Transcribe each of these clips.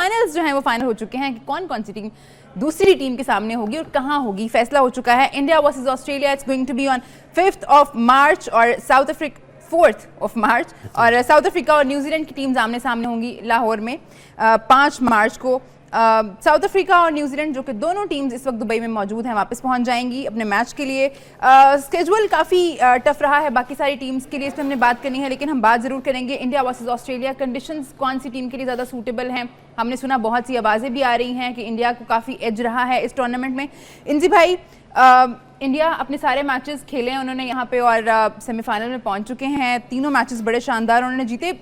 Semifinals जो हैं वो फाइनल हो चुके हैं कि कौन कौन सी टीम दूसरी टीम के सामने होगी और कहाँ होगी, फैसला हो चुका है। India versus Australia, it's going to be on 5th of March और South Africa 4th of March, और साउथ अफ्रीका और न्यूजीलैंड की टीम्स आमने सामने होंगी लाहौर में 5 मार्च को। साउथ अफ्रीका और न्यूजीलैंड जो कि दोनों टीम्स इस वक्त दुबई में मौजूद हैं, वापस पहुंच जाएंगी अपने मैच के लिए। स्केजुअल काफ़ी टफ रहा है बाकी सारी टीम्स के लिए, इसमें हमने बात करनी है, लेकिन हम बात ज़रूर करेंगे इंडिया वर्सेस ऑस्ट्रेलिया। कंडीशंस कौन सी टीम के लिए ज़्यादा सूटेबल हैं? हमने सुना बहुत सी आवाज़ें भी आ रही हैं कि इंडिया को काफ़ी एज रहा है इस टूर्नामेंट में। इंजी भाई, इंडिया अपने सारे मैचेस खेले हैं उन्होंने यहाँ पे और सेमीफाइनल में पहुँच चुके हैं। तीनों मैचेस बड़े शानदार उन्होंने जीते।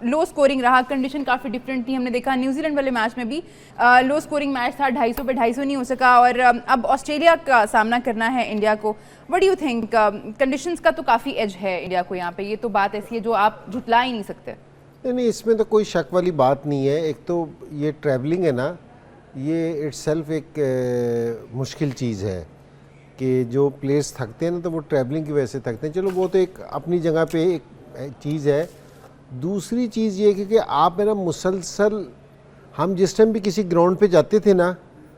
लो स्कोरिंग रहा, कंडीशन काफ़ी डिफरेंट थी। हमने देखा न्यूजीलैंड वाले मैच में भी लो स्कोरिंग मैच था, 250 पे 250 नहीं हो सका, और अब ऑस्ट्रेलिया का सामना करना है इंडिया को। What do you think? Conditions का तो काफ़ी एज है इंडिया को यहाँ पे, ये तो बात ऐसी है जो आप झुटला ही नहीं सकते। नहीं, इसमें तो कोई शक वाली बात नहीं है। एक तो ये ट्रैवलिंग है ना, ये इट्सेल्फ एक मुश्किल चीज़ है कि जो प्लेयर्स थकते हैं ना, तो वो ट्रैवलिंग की वजह से थकते हैं। चलो वो तो एक अपनी जगह पे एक चीज़ है। दूसरी चीज़ ये कि आप है ना मुसलसल, हम जिस टाइम भी किसी ग्राउंड पे जाते थे ना,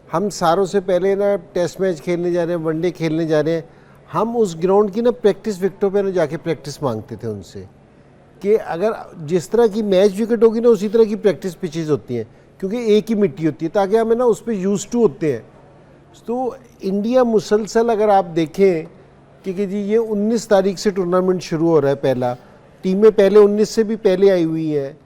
हम सारों से पहले ना टेस्ट मैच खेलने जा रहे हैं, वनडे खेलने जा रहे हैं, हम उस ग्राउंड की ना प्रैक्टिस विकेटों पे ना जाके प्रैक्टिस मांगते थे उनसे कि अगर जिस तरह की मैच विकेट होगी ना, उसी तरह की प्रैक्टिस पिचेज़ होती हैं, क्योंकि एक ही मिट्टी होती है, ताकि हमें ना उस पर यूज टू होते हैं। तो इंडिया मुसलसल अगर आप देखें कि जी ये 19 तारीख से टूर्नामेंट शुरू हो रहा है, पहला टीमें पहले 19 से भी पहले आई हुई हैं,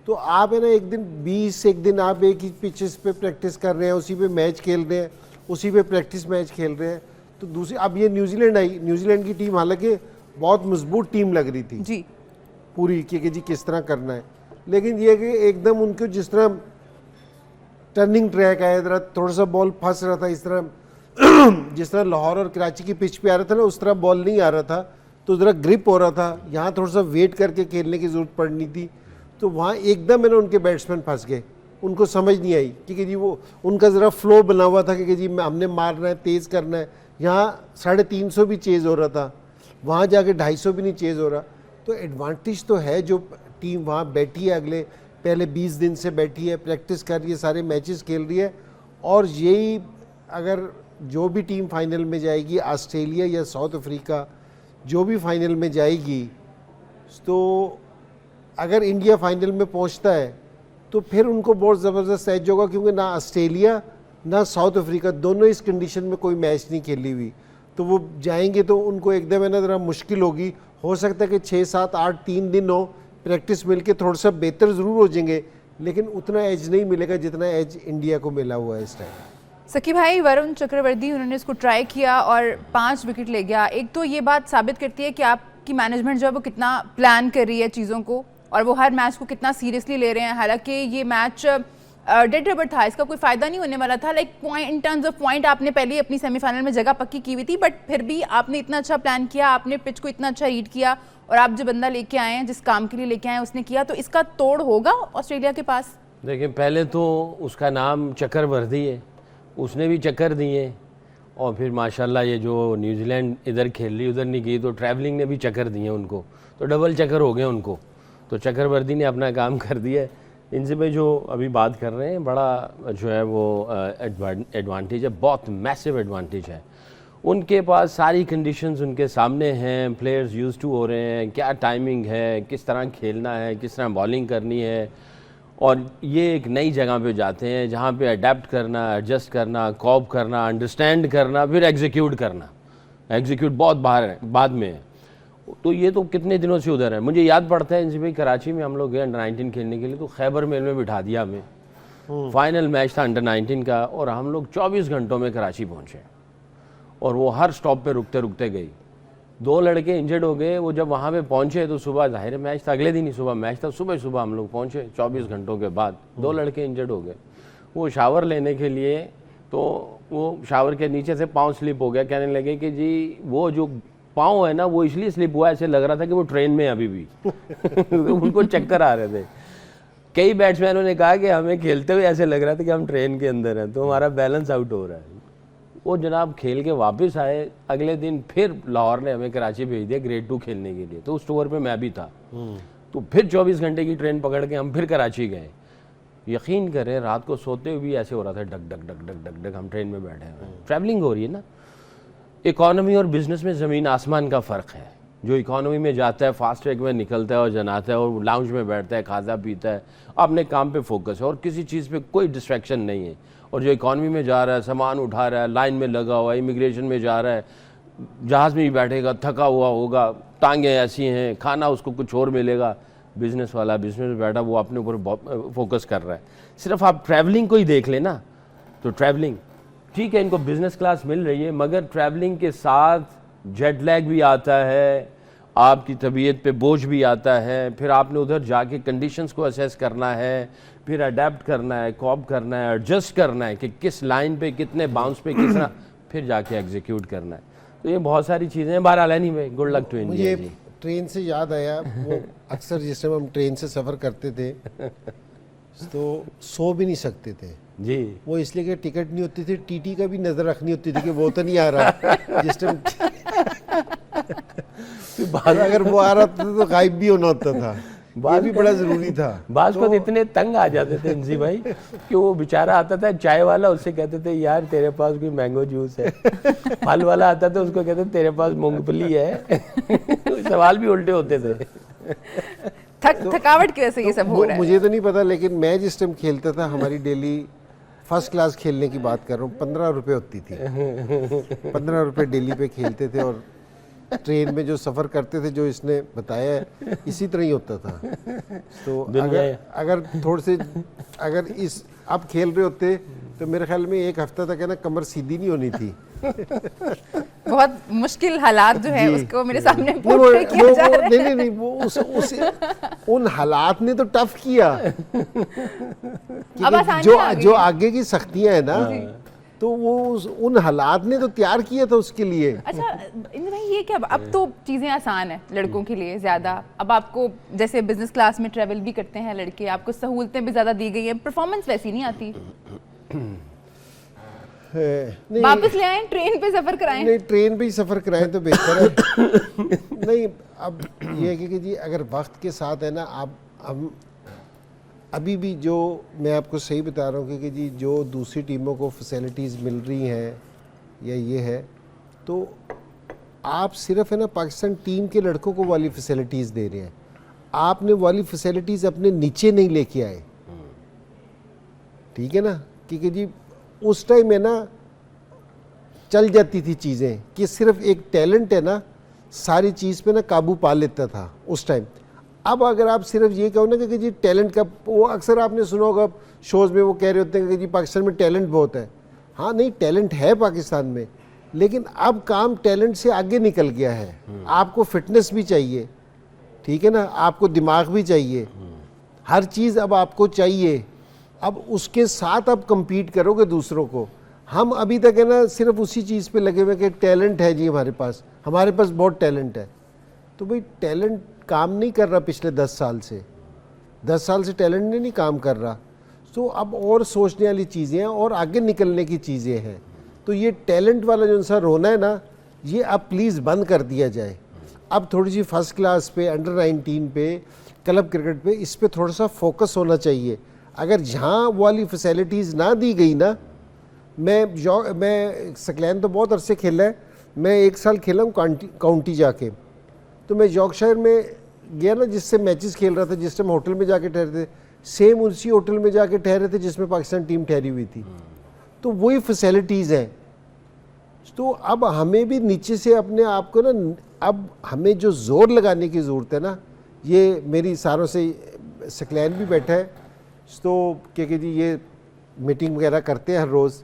तो आप है ना एक दिन 20 एक दिन आप एक ही पिचेस पे प्रैक्टिस कर रहे हैं, उसी पे मैच खेल रहे हैं, उसी पे प्रैक्टिस मैच खेल रहे हैं। तो दूसरी अब ये न्यूजीलैंड आई, न्यूजीलैंड की टीम हालांकि बहुत मजबूत टीम लग रही थी जी पूरी कि जी किस तरह करना है, लेकिन ये कि एकदम उनको जिस तरह टर्निंग ट्रैक है, इधर थोड़ा सा बॉल फंस रहा था, इस तरह जिस तरह लाहौर और कराची की पिच पे आ रहा था ना, उस तरह बॉल नहीं आ रहा था, तो ज़रा ग्रिप हो रहा था। यहाँ थोड़ा सा वेट करके खेलने की ज़रूरत पड़नी थी, तो वहाँ एकदम है ना उनके बैट्समैन फंस गए, उनको समझ नहीं आई कि जी वो उनका ज़रा फ्लो बना हुआ था कि जी हमने मारना है, तेज़ करना है। यहाँ 350 भी चेज़ हो रहा था, वहाँ जाके 250 भी नहीं चेज़ हो रहा। तो एडवांटेज तो है, जो टीम वहाँ बैठी है, अगले पहले 20 दिन से बैठी है, प्रैक्टिस कर रही है, सारे मैचेस खेल रही है, और यही अगर जो भी टीम फाइनल में जाएगी, ऑस्ट्रेलिया या साउथ अफ्रीका जो भी फाइनल में जाएगी, तो अगर इंडिया फाइनल में पहुंचता है तो फिर उनको बहुत ज़बरदस्त एज होगा, क्योंकि ना ऑस्ट्रेलिया ना साउथ अफ्रीका दोनों इस कंडीशन में कोई मैच नहीं खेली हुई, तो वो जाएंगे तो उनको एकदम है ना ज़रा मुश्किल होगी। हो सकता है कि 6, 7, 8 3 दिन हो, प्रैक्टिस मिलके थोड़ा सा बेहतर ज़रूर हो जाएंगे, लेकिन उतना एज नहीं मिलेगा जितना एज इंडिया को मिला हुआ है इस टाइम। सकी भाई, वरुण चक्रवर्ती उन्होंने इसको ट्राई किया और 5 विकेट ले गया। एक तो ये बात साबित करती है कि आपकी मैनेजमेंट जो है वो कितना प्लान कर रही है चीज़ों को, और वो हर मैच को कितना सीरियसली ले रहे हैं। हालांकि ये मैच डेड रबर था, इसका कोई फ़ायदा नहीं होने वाला था। Like point, in terms of point आपने पहले अपनी सेमीफाइनल में जगह पक्की की हुई थी, बट फिर भी आपने इतना अच्छा प्लान किया, आपने पिच को इतना अच्छा रीड किया, और आप जो बंदा लेके आए हैं, जिस काम के लिए लेके आए हैं, उसने किया, तो इसका तोड़ होगा ऑस्ट्रेलिया के पास। देखिए, पहले तो उसका नाम चक्रवर्ती है, उसने भी चक्कर दिए, और फिर माशाल्लाह ये जो न्यूजीलैंड इधर खेल रही उधर नहीं की, तो ट्रैवलिंग ने भी चक्कर दिए उनको, तो डबल चक्कर हो गए उनको। तो चक्रवर्ती ने अपना काम कर दिया। इनसे भाई जो अभी बात कर रहे हैं, बड़ा जो है वो एडवांटेज है, बहुत मैसिव एडवांटेज है। उनके पास सारी कंडीशंस उनके सामने हैं, प्लेयर्स यूज टू हो रहे हैं, क्या टाइमिंग है, किस तरह खेलना है, किस तरह बॉलिंग करनी है, और ये एक नई जगह पे जाते हैं जहाँ पे अडेप्ट करना, एडजस्ट करना, कॉप करना, अंडरस्टैंड करना, फिर एग्जीक्यूट करना। एग्जीक्यूट बहुत बाहर है, बाद में है। तो ये तो कितने दिनों से उधर है। मुझे याद पड़ता है इनसे भाई, कराची में हम लोग गए अंडर 19 खेलने के लिए, तो खैबर मेल में बिठा दिया हमें। फाइनल मैच था अंडर 19 का, और हम लोग 24 घंटों में कराची पहुँचे, और वो हर स्टॉप पे रुकते रुकते गई। 2 लड़के इंजर्ड हो गए। वो जब वहाँ पे पहुँचे तो सुबह, जाहिर मैच था, अगले दिन ही सुबह मैच था, सुबह हम लोग पहुँचे 24 घंटों के बाद। 2 लड़के इंजर्ड हो गए। वो शावर लेने के लिए, तो वो शावर के नीचे से पाँव स्लिप हो गया। कहने लगे कि जी वो जो पाँव है ना, वो इसलिए स्लिप हुआ, ऐसे लग रहा था कि वो ट्रेन में अभी भी तो उनको चक्कर आ रहे थे। कई बैट्समैनों ने कहा कि हमें खेलते हुए ऐसे लग रहा था कि हम ट्रेन के अंदर हैं, तो हमारा बैलेंस आउट हो रहा है। वो जनाब खेल के वापस आए, अगले दिन फिर लाहौर ने हमें कराची भेज दिया ग्रेड 2 खेलने के लिए। तो उस टूर पे मैं भी था, तो फिर 24 घंटे की ट्रेन पकड़ के हम फिर कराची गए। यकीन करें रात को सोते हुए भी ऐसे हो रहा था, duck duck duck duck duck duck, हम ट्रेन में बैठे हैं, ट्रैवलिंग हो रही है ना। इकॉनमी और बिजनेस में ज़मीन आसमान का फ़र्क है। जो इकॉनमी में जाता है फास्ट ट्रैक में निकलता है और जनाता है और लाउंज में बैठता है, खाता पीता है, अपने काम पे फोकस है और किसी चीज़ पे कोई डिस्ट्रैक्शन नहीं है। और जो इकॉनमी में जा रहा है, सामान उठा रहा है, लाइन में लगा हुआ है, इमिग्रेशन में जा रहा है, जहाज़ में भी बैठेगा, थका हुआ होगा, टांगें ऐसी हैं, खाना उसको कुछ और मिलेगा। बिज़नेस वाला बिज़नेस में बैठा वो अपने ऊपर फोकस कर रहा है। सिर्फ आप ट्रैवलिंग को ही देख लेना, तो ट्रैवलिंग ठीक है, इनको बिज़नेस क्लास मिल रही है, मगर ट्रैवलिंग के साथ जेट लैग भी आता है, आपकी तबीयत पे बोझ भी आता है, फिर आपने उधर जाके कंडीशंस को असेस करना है, फिर अडेप्ट करना है, कॉप करना है, एडजस्ट करना है कि किस लाइन पे कितने बाउंस पे कितना, फिर जाके एग्जीक्यूट करना है। तो ये बहुत सारी चीज़ें हैं। बहरहाल anyway, good luck to India ji. Train से याद आया, वो अक्सर जिस टाइम हम ट्रेन से सफ़र करते थे तो सो भी नहीं सकते थे जी। वो इसलिए कि टिकट नहीं होती थी, टीटी का भी नज़र रखनी होती थी कि वो तो नहीं आ रहा जिस टाइम अगर वो आ रहा था तो गायब भी होना होता था। ये भी बड़ा ज़रूरी था। बाज को इतने तंग आ जाते थे इंजी भाई कि वो बेचारा आता था चाय वाला, उससे कहते थे यार तेरे पास कोई मैंगो जूस है। फल वाला आता था, उसको कहते थे तेरे पास मूंगफली है। सवाल भी उल्टे होते थे। थकावट की वजह से ये सब हो रहा है। मुझे तो नहीं पता, लेकिन मैं जिस टाइम खेलता था, हमारी डेली फर्स्ट क्लास खेलने की बात कर रहा हूँ, 15 रुपये होती थी। 15 रुपये डेली पे खेलते थे और ट्रेन में जो सफ़र करते थे, जो इसने बताया है, इसी तरह ही होता था। तो अगर थोड़े से अगर इस आप खेल रहे होते तो मेरे ख्याल में एक हफ्ता तक है ना कमर सीधी नहीं होनी थी। बहुत मुश्किल हालात जो है उसको मेरे सामने पोर्ट्रे किया जा रहा है। नहीं वो उन हालात ने तो टफ किया। अब आसानी जो आगे की सख्तियां है ना, तो वो उन हालात ने तो तैयार किया था उसके लिए। अच्छा इंद्र भाई, ये क्या अब तो चीज़ें आसान है लड़कों के लिए ज़्यादा। अब आपको जैसे बिजनेस क्लास में ट्रैवल भी करते हैं लड़के, आपको सहूलतें भी ज़्यादा दी गई हैं, परफॉर्मेंस वैसी नहीं आती। वापस ले आए, ट्रेन पे सफ़र कराएं। नहीं, ट्रेन पे ही सफ़र कराएं तो बेहतर है। नहीं, अब ये है कि जी अगर वक्त के साथ है ना, आप हम अभी भी जो मैं आपको सही बता रहा हूँ कि जी जो दूसरी टीमों को फैसिलिटीज़ मिल रही हैं या ये है, तो आप सिर्फ है ना पाकिस्तान टीम के लड़कों को वाली फैसिलिटीज़ दे रहे हैं। आपने वाली फैसिलिटीज़ अपने नीचे नहीं लेके आए, ठीक है ना। क्योंकि जी उस टाइम में ना चल जाती थी चीज़ें कि सिर्फ एक टैलेंट है ना सारी चीज़ पे ना काबू पा लेता था उस टाइम। अब अगर आप सिर्फ ये कहो ना कि जी टैलेंट का, वो अक्सर आपने सुना होगा शोज़ में वो कह रहे होते हैं कि जी पाकिस्तान में टैलेंट बहुत है। हाँ, नहीं, टैलेंट है पाकिस्तान में, लेकिन अब काम टैलेंट से आगे निकल गया है। आपको फिटनेस भी चाहिए, ठीक है ना, आपको दिमाग भी चाहिए, हर चीज़ अब आपको चाहिए। अब उसके साथ आप compete करोगे दूसरों को। हम अभी तक है ना सिर्फ उसी चीज़ पे लगे हुए कि टैलेंट है जी हमारे पास बहुत टैलेंट है। तो भाई टैलेंट काम नहीं कर रहा पिछले 10 साल से, 10 साल से टैलेंट ने नहीं काम कर रहा। तो अब और सोचने वाली चीज़ें हैं और आगे निकलने की चीज़ें हैं। तो ये टैलेंट वाला जो सा रोना है ना, ये अब प्लीज़ बंद कर दिया जाए। अब थोड़ी सी फर्स्ट क्लास पे, अंडर 19 पे, क्लब क्रिकेट पे, इस पर थोड़ा सा फोकस होना चाहिए। अगर जहाँ वाली फैसिलिटीज़ ना दी गई ना, मैं सकलैन तो बहुत अरसे खेला है, मैं 1 साल खेला हूँ काउंटी जाके। तो मैं यॉर्कशायर में गया ना, जिससे मैचेस खेल रहा था, जिस टाइम होटल में जाके ठहरे थे, सेम उसी होटल में जाके ठहरे थे जिसमें पाकिस्तान टीम ठहरी हुई थी। तो वही फैसिलिटीज़ हैं। तो अब हमें भी नीचे से अपने आप को ना, अब हमें जो ज़ोर लगाने की ज़रूरत है ना, ये मेरी सारों से सकलैन भी बैठा है, तो क्योंकि जी ये मीटिंग वगैरह करते हैं हर रोज़।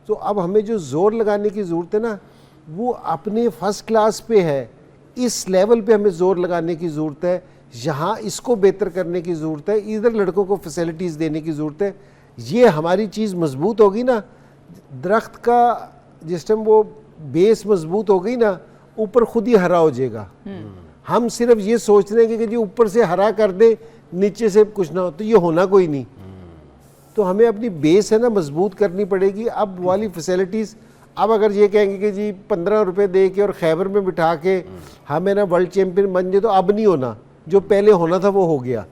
तो अब हमें जो ज़ोर लगाने की ज़रूरत है ना, वो अपने फर्स्ट क्लास पे है। इस लेवल पे हमें ज़ोर लगाने की ज़रूरत है, यहाँ इसको बेहतर करने की ज़रूरत है, इधर लड़कों को फैसिलिटीज़ देने की ज़रूरत है। ये हमारी चीज़ मजबूत होगी ना, दरख्त का जिस टाइम वो बेस मजबूत हो गई ना, ऊपर खुद ही हरा हो जाएगा। हम सिर्फ ये सोच रहे हैं कि जी ऊपर से हरा कर दे, नीचे से कुछ ना हो, तो ये होना कोई नहीं। तो हमें अपनी बेस है ना मजबूत करनी पड़ेगी। अब वाली फैसिलिटीज़, अब अगर ये कहेंगे कि जी 15 रुपये दे के और खैबर में बिठा के हमें ना वर्ल्ड चैम्पियन बन जाए, तो अब नहीं होना, जो पहले होना था वो हो गया।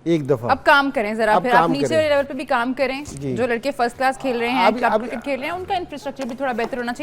एक दफा अब काम करें जरा, अब फिर आप काम नीचे करें। वाले लेवल पे भी काम करें। जी। जो लड़के फर्स्ट क्लास खेल रहे हैं, अब- क्लब अब- क्रिकेट खेल रहे हैं, उनका इंफ्रास्ट्रक्चर भी थोड़ा बेहतर होना चाहिए।